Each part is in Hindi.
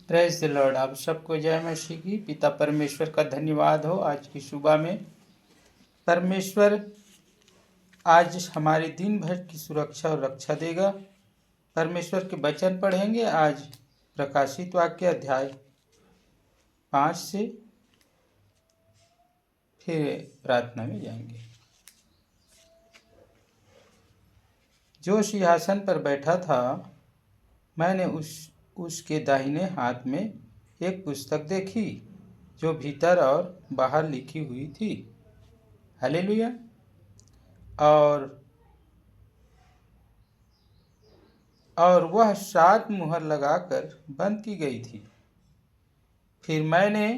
Praise the Lord. आप सबको जय मसीह की। पिता परमेश्वर का धन्यवाद हो आज की सुबह में। परमेश्वर आज हमारे दिन भर की सुरक्षा और रक्षा देगा। परमेश्वर के वचन पढ़ेंगे आज प्रकाशित वाक्य अध्याय 5 से, फिर प्रार्थना में जाएंगे। जो सिंहासन पर बैठा था, मैंने उसके दाहिने हाथ में एक पुस्तक देखी जो भीतर और बाहर लिखी हुई थी। हालेलुया। और वह 7 मुहर लगाकर बंद की गई थी। फिर मैंने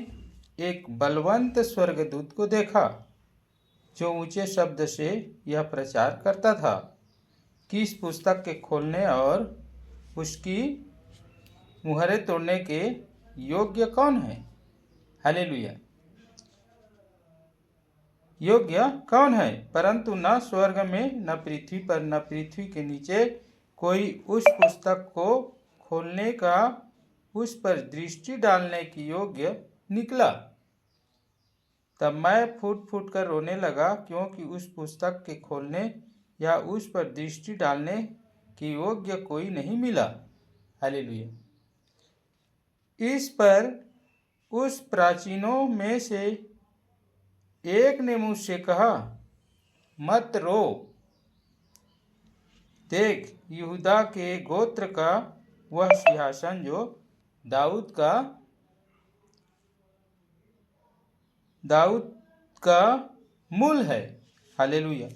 एक बलवंत स्वर्गदूत को देखा जो ऊंचे शब्द से यह प्रचार करता था कि इस पुस्तक के खोलने और उसकी मुहरें तोड़ने के योग्य कौन है। हालेलुया। योग्य कौन है? परंतु न स्वर्ग में, न पृथ्वी पर, न पृथ्वी के नीचे कोई उस पुस्तक को खोलने का, उस पर दृष्टि डालने की योग्य निकला। तब मैं फूट फूट कर रोने लगा, क्योंकि उस पुस्तक के खोलने या उस पर दृष्टि डालने की योग्य कोई नहीं मिला। हालेलुया। इस पर उस प्राचीनों में से एक ने मुझसे कहा, मत रो। देख, यहूदा के गोत्र का वह सिंहासन जो दाऊद का मूल है। हालेलुया।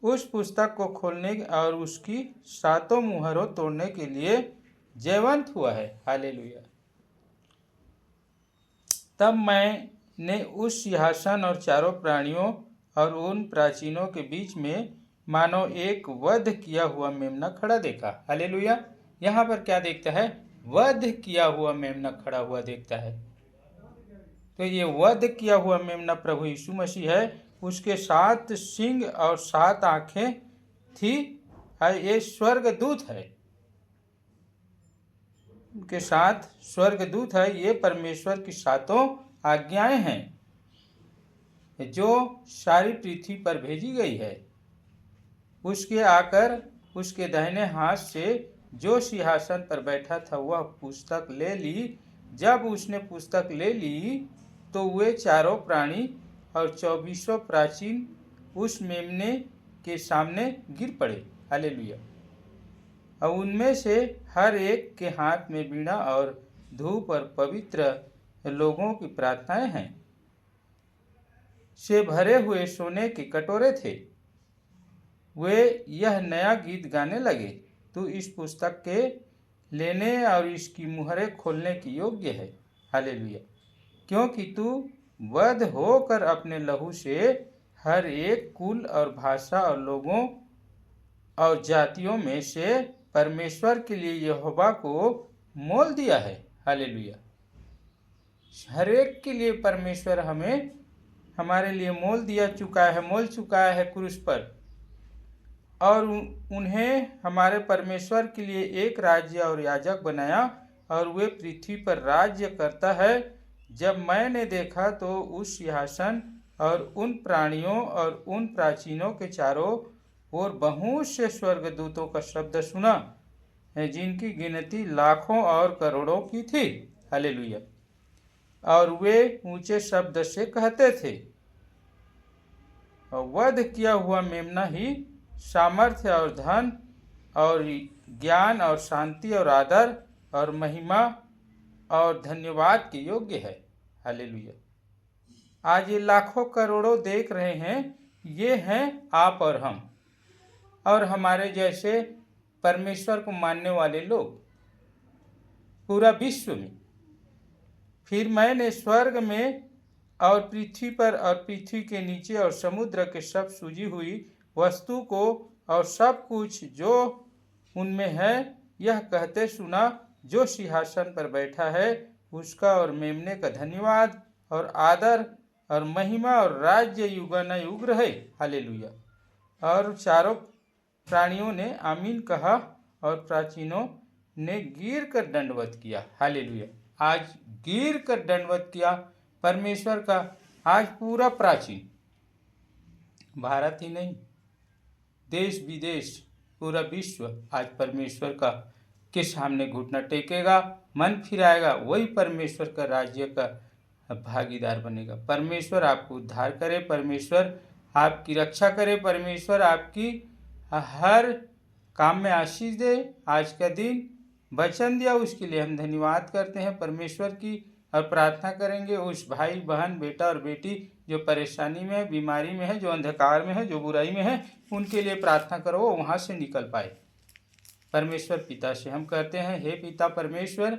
उस पुस्तक को खोलने और उसकी 7 मुहरों तोड़ने के लिए जयवंत हुआ है। हालेलुया। तब मैंने उस सिंहासन और चारों प्राणियों और उन प्राचीनों के बीच में मानो एक वध किया हुआ मेमना खड़ा देखा। हालेलुया। यहाँ पर क्या देखता है? वध किया हुआ मेमना खड़ा हुआ देखता है। तो ये वध किया हुआ मेमना प्रभु यीशु मसीह है। उसके 7 सिंग और 7 आंखें थी। ये स्वर्गदूत है। उनके 7 स्वर्गदूत है। ये परमेश्वर की 7 आज्ञाएं हैं जो सारी पृथ्वी पर भेजी गई है। उसके आकर उसके दाहिने हाथ से जो सिंहासन पर बैठा था वह पुस्तक ले ली। जब उसने पुस्तक ले ली तो वे चारों प्राणी और 24 प्राचीन उस मेमने के सामने गिर पड़े। हालेलुया। और उनमें से हर एक के हाथ में वीणा और धूप और पवित्र लोगों की प्रार्थनाएं हैं से भरे हुए सोने के कटोरे थे। वे यह नया गीत गाने लगे, तू इस पुस्तक के लेने और इसकी मुहरें खोलने की योग्य है। हालेलुया। क्योंकि तू वध होकर अपने लहू से हर एक कुल और भाषा और लोगों और जातियों में से परमेश्वर के लिए यहोवा को मोल दिया है। हालेलुया। हर एक के लिए परमेश्वर हमारे लिए मोल चुका है क्रूस पर, और उन्हें हमारे परमेश्वर के लिए एक राज्य और याजक बनाया, और वे पृथ्वी पर राज्य करता है। जब मैंने देखा तो उस सिंहासन और उन प्राणियों और उन प्राचीनों के चारों और बहुत से स्वर्गदूतों का शब्द सुना है, जिनकी गिनती लाखों और करोड़ों की थी। हालेलुया। और वे ऊंचे शब्द से कहते थे, वध किया हुआ मेमना ही सामर्थ्य और धन और ज्ञान और शांति और आदर और महिमा और धन्यवाद के योग्य है। हालेलुया। आज ये लाखों करोड़ों देख रहे हैं, ये हैं आप और हम और हमारे जैसे परमेश्वर को मानने वाले लोग पूरा विश्व में। फिर मैंने स्वर्ग में और पृथ्वी पर और पृथ्वी के नीचे और समुद्र के सब सूजी हुई वस्तु को और सब कुछ जो उनमें है यह कहते सुना, जो सिंहासन पर बैठा है उसका और मेमने का धन्यवाद और आदर और महिमा और राज्य युगानुयुग रहे। हालेलुया। और चारों प्राणियों ने आमीन कहा और प्राचीनों ने गिर कर दंडवत किया। हालेलुया। आज गिर कर दंडवत किया परमेश्वर का। आज पूरा प्राचीन भारत ही नहीं, देश विदेश पूरा विश्व आज परमेश्वर का के सामने घुटना टेकेगा, मन फिराएगा, वही परमेश्वर का राज्य का भागीदार बनेगा। परमेश्वर आपको उद्धार करे, परमेश्वर आपकी रक्षा करे, परमेश्वर आपकी हर काम में आशीष दे। आज का दिन वचन दिया उसके लिए हम धन्यवाद करते हैं परमेश्वर की, और प्रार्थना करेंगे उस भाई बहन बेटा और बेटी जो परेशानी में है, बीमारी में है, जो अंधकार में है, जो बुराई में है, उनके लिए प्रार्थना करो वो वहाँ से निकल पाए। परमेश्वर पिता से हम कहते हैं, हे पिता परमेश्वर,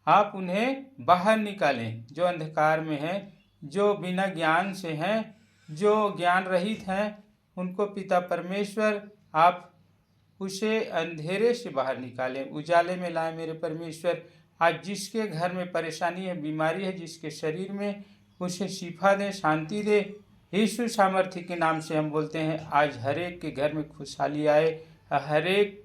आप उन्हें बाहर निकालें जो अंधकार में हैं, जो बिना ज्ञान से हैं, जो ज्ञान रहित हैं, उनको पिता परमेश्वर आप उसे अंधेरे से बाहर निकालें, उजाले में लाएं मेरे परमेश्वर। आज जिसके घर में परेशानी है, बीमारी है, जिसके शरीर में, उसे शिफा दे, शांति दे। यीशु सामर्थ्य के नाम से हम बोलते हैं, आज हर एक के घर में खुशहाली आए, हर एक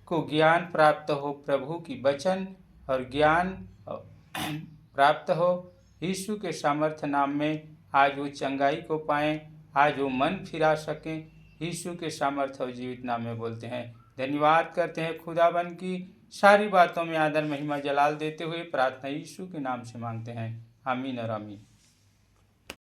को ज्ञान प्राप्त हो, प्रभु की वचन और ज्ञान प्राप्त हो। यीशु के सामर्थ्य नाम में आज वो चंगाई को पाएं, आज वो मन फिरा सकें। यीशु के सामर्थ्य और जीवित नाम में बोलते हैं, धन्यवाद करते हैं। खुदाबन की सारी बातों में आदर महिमा जलाल देते हुए प्रार्थना यीशु के नाम से मांगते हैं, आमीन और आमीन।